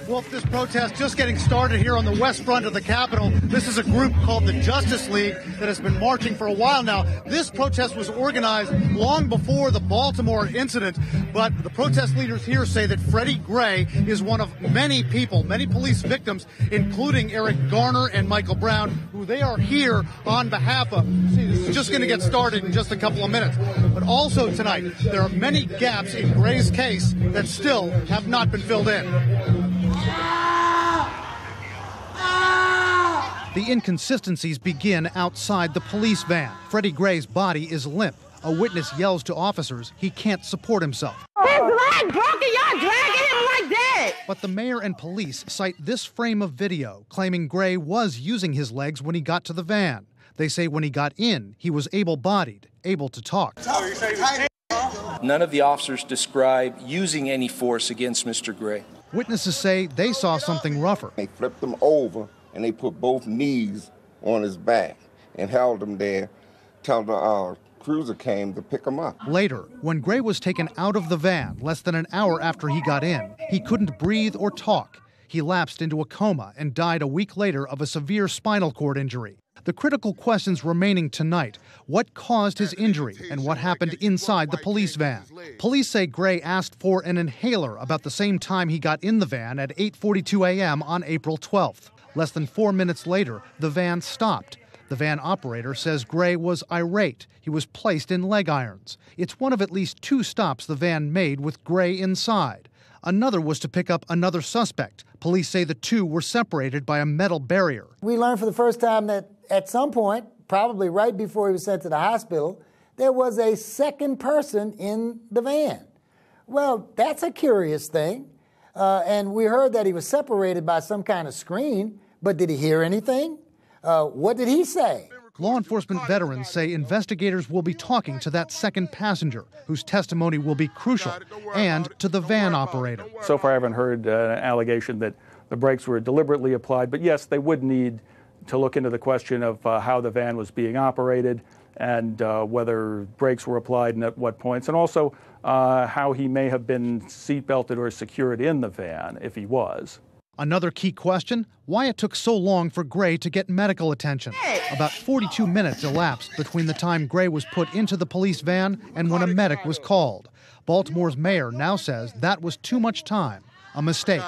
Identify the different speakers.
Speaker 1: Well, this protest just getting started here on the west front of the Capitol. This is a group called the Justice League that has been marching for a while now. This protest was organized long before the Baltimore incident, but the protest leaders here say that Freddie Gray is one of many people, many police victims, including Eric Garner and Michael Brown, who they are here on behalf of. See, this is just going to get started in just a couple of minutes. But also tonight, there are many gaps in Gray's case that still have not been filled in. The inconsistencies begin outside the police van. Freddie Gray's body is limp. A witness yells to officers he can't support himself.
Speaker 2: His leg broken, y'all dragging him like that.
Speaker 1: But the mayor and police cite this frame of video, claiming Gray was using his legs when he got to the van. They say when he got in, he was able-bodied, able to talk.
Speaker 3: None of the officers describe using any force against Mr. Gray.
Speaker 1: Witnesses say they saw something rougher.
Speaker 4: They flipped him over and they put both knees on his back and held him there till the cruiser came to pick him up.
Speaker 1: Later, when Gray was taken out of the van less than an hour after he got in, he couldn't breathe or talk. He lapsed into a coma and died a week later of a severe spinal cord injury. The critical questions remaining tonight: what caused his injury and what happened inside the police van? Police say Gray asked for an inhaler about the same time he got in the van at 8:42 a.m. on April 12th. Less than 4 minutes later, the van stopped. The van operator says Gray was irate. He was placed in leg irons. It's one of at least 2 stops the van made with Gray inside. Another was to pick up another suspect. Police say the 2 were separated by a metal barrier.
Speaker 5: We learned for the first time that at some point, probably right before he was sent to the hospital, there was a second person in the van. Well, that's a curious thing. And we heard that he was separated by some kind of screen, but did he hear anything? What did he say?
Speaker 1: Law enforcement veterans say investigators will be talking to that second passenger, whose testimony will be crucial, and to the van operator.
Speaker 6: So far, I haven't heard an allegation that the brakes were deliberately applied, but yes, they would need to look into the question of how the van was being operated and whether brakes were applied and at what points, and also how he may have been seatbelted or secured in the van, if he was.
Speaker 1: Another key question: why it took so long for Gray to get medical attention. About 42 minutes elapsed between the time Gray was put into the police van and when a medic was called. Baltimore's mayor now says that was too much time, a mistake.